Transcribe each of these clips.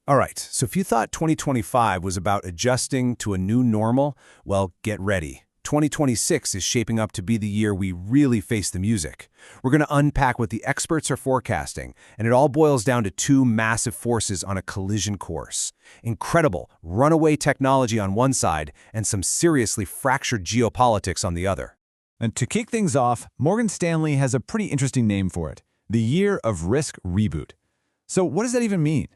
All right, so if you thought 2025 was about adjusting to a new normal, well, get ready. 2026 is shaping up to be the year we really face the music. We're going to unpack what the experts are forecasting, and it all boils down to two massive forces on a collision course. Incredible runaway technology on one side and some seriously fractured geopolitics on the other. And to kick things off, Morgan Stanley has a pretty interesting name for it, the Year of Risk Reboot. So what does that even mean?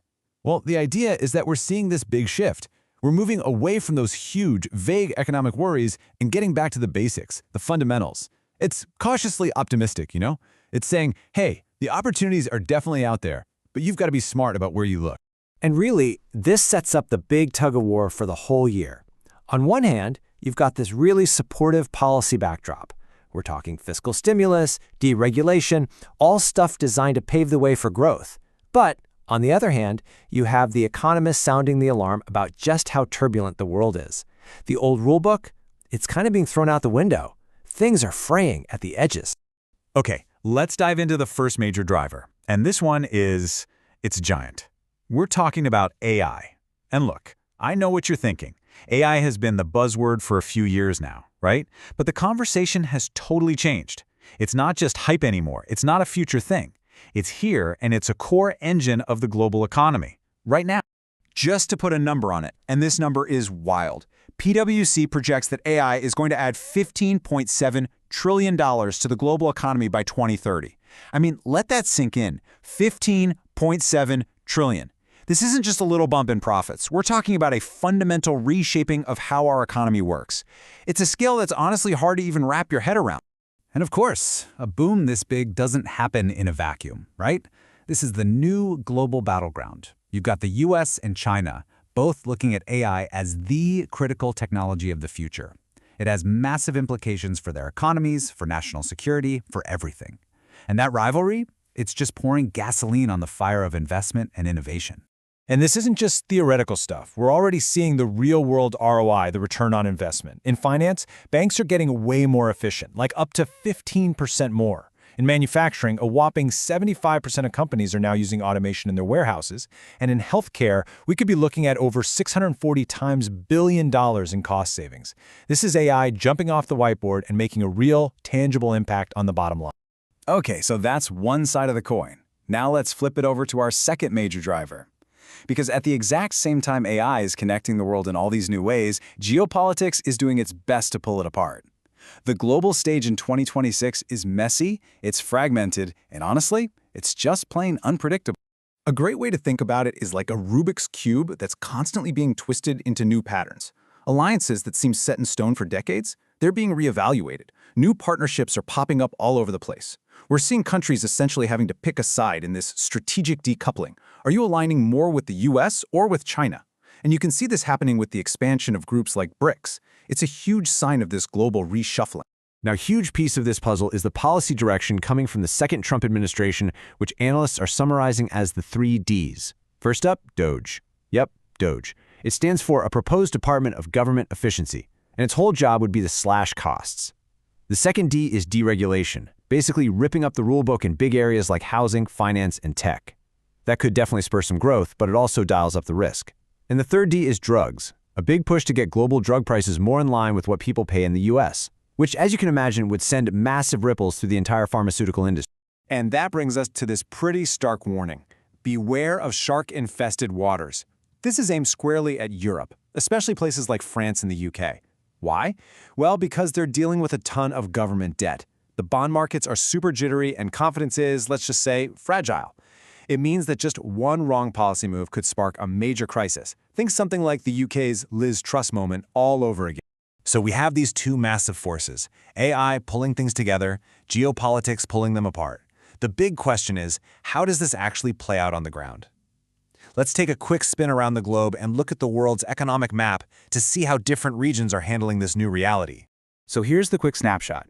Well, the idea is that we're seeing this big shift. We're moving away from those huge, vague economic worries and getting back to the basics, the fundamentals. It's cautiously optimistic, you know? It's saying, hey, the opportunities are definitely out there, but you've got to be smart about where you look. And really, this sets up the big tug-of-war for the whole year. On one hand, you've got this really supportive policy backdrop. We're talking fiscal stimulus, deregulation, all stuff designed to pave the way for growth. But on the other hand, you have the economists sounding the alarm about just how turbulent the world is. The old rulebook, it's kind of being thrown out the window. Things are fraying at the edges. Okay, let's dive into the first major driver. And this one it's giant. We're talking about AI. And look, I know what you're thinking. AI has been the buzzword for a few years now, right? But the conversation has totally changed. It's not just hype anymore. It's not a future thing. It's here, and it's a core engine of the global economy, right now. Just to put a number on it, and this number is wild, PwC projects that AI is going to add $15.7 trillion to the global economy by 2030. I mean, let that sink in. $15.7 trillion. This isn't just a little bump in profits. We're talking about a fundamental reshaping of how our economy works. It's a scale that's honestly hard to even wrap your head around. And of course, a boom this big doesn't happen in a vacuum, right? This is the new global battleground. You've got the US and China, both looking at AI as the critical technology of the future. It has massive implications for their economies, for national security, for everything. And that rivalry, it's just pouring gasoline on the fire of investment and innovation. And this isn't just theoretical stuff. We're already seeing the real-world ROI, the return on investment. In finance, banks are getting way more efficient, like up to 15% more. In manufacturing, a whopping 75% of companies are now using automation in their warehouses. And in healthcare, we could be looking at over 640 times billion dollars in cost savings. This is AI jumping off the whiteboard and making a real, tangible impact on the bottom line. Okay, so that's one side of the coin. Now let's flip it over to our second major driver. Because at the exact same time AI is connecting the world in all these new ways, geopolitics is doing its best to pull it apart. The global stage in 2026 is messy, it's fragmented, and honestly, it's just plain unpredictable. A great way to think about it is like a Rubik's Cube that's constantly being twisted into new patterns. Alliances that seem set in stone for decades, they're being reevaluated. New partnerships are popping up all over the place. We're seeing countries essentially having to pick a side in this strategic decoupling. Are you aligning more with the US or with China? And you can see this happening with the expansion of groups like BRICS. It's a huge sign of this global reshuffling. Now, a huge piece of this puzzle is the policy direction coming from the second Trump administration, which analysts are summarizing as the 3 Ds. First up, DOGE. Yep, DOGE. It stands for a Proposed Department of Government Efficiency, and its whole job would be to slash costs. The second D is deregulation, basically ripping up the rulebook in big areas like housing, finance, and tech. That could definitely spur some growth, but it also dials up the risk. And the third D is drugs, a big push to get global drug prices more in line with what people pay in the US, which, as you can imagine, would send massive ripples through the entire pharmaceutical industry. And that brings us to this pretty stark warning. Beware of shark-infested waters. This is aimed squarely at Europe, especially places like France and the UK. Why? Well, because they're dealing with a ton of government debt. The bond markets are super jittery and confidence is, let's just say, fragile. It means that just one wrong policy move could spark a major crisis. Think something like the UK's Liz Truss moment all over again. So we have these two massive forces, AI pulling things together, geopolitics pulling them apart. The big question is, how does this actually play out on the ground? Let's take a quick spin around the globe and look at the world's economic map to see how different regions are handling this new reality. So here's the quick snapshot.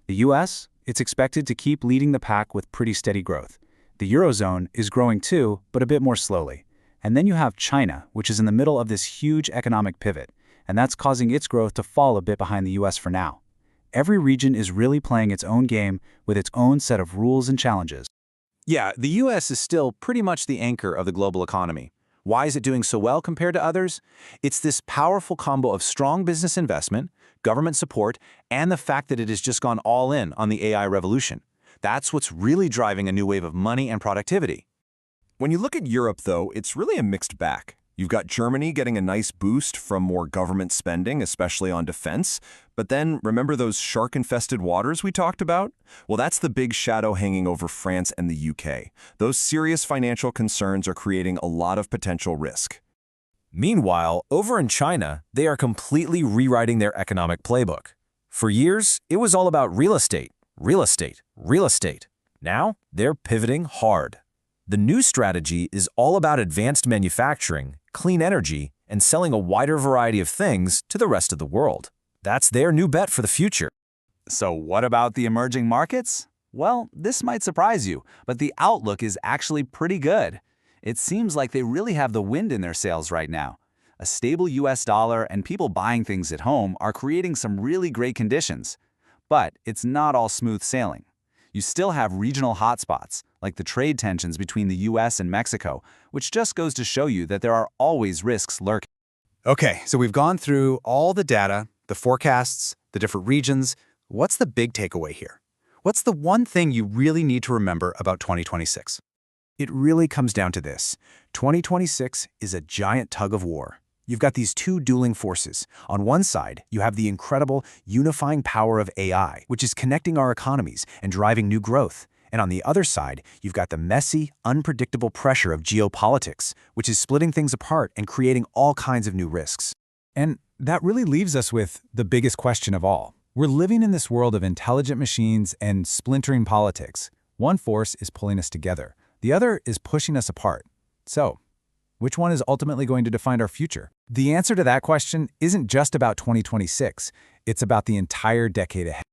The US, it's expected to keep leading the pack with pretty steady growth. The Eurozone is growing too, but a bit more slowly. And then you have China, which is in the middle of this huge economic pivot, and that's causing its growth to fall a bit behind the US for now. Every region is really playing its own game with its own set of rules and challenges. Yeah, the US is still pretty much the anchor of the global economy. Why is it doing so well compared to others? It's this powerful combo of strong business investment, government support, and the fact that it has just gone all in on the AI revolution. That's what's really driving a new wave of money and productivity. When you look at Europe, though, it's really a mixed bag. You've got Germany getting a nice boost from more government spending, especially on defense. But then, remember those shark-infested waters we talked about? Well, that's the big shadow hanging over France and the UK. Those serious financial concerns are creating a lot of potential risk. Meanwhile, over in China, they are completely rewriting their economic playbook. For years, it was all about real estate, real estate, real estate. Now, they're pivoting hard. The new strategy is all about advanced manufacturing, clean energy, and selling a wider variety of things to the rest of the world. That's their new bet for the future. So what about the emerging markets? Well, this might surprise you, but the outlook is actually pretty good. It seems like they really have the wind in their sails right now. A stable US dollar and people buying things at home are creating some really great conditions. But it's not all smooth sailing. You still have regional hotspots, like the trade tensions between the US and Mexico, which just goes to show you that there are always risks lurking. Okay, so we've gone through all the data, the forecasts, the different regions. What's the big takeaway here? What's the one thing you really need to remember about 2026? It really comes down to this. 2026 is a giant tug of war. You've got these two dueling forces. On one side, you have the incredible unifying power of AI, which is connecting our economies and driving new growth. And on the other side, you've got the messy, unpredictable pressure of geopolitics, which is splitting things apart and creating all kinds of new risks. And that really leaves us with the biggest question of all. We're living in this world of intelligent machines and splintering politics. One force is pulling us together. The other is pushing us apart. So, which one is ultimately going to define our future? The answer to that question isn't just about 2026. It's about the entire decade ahead.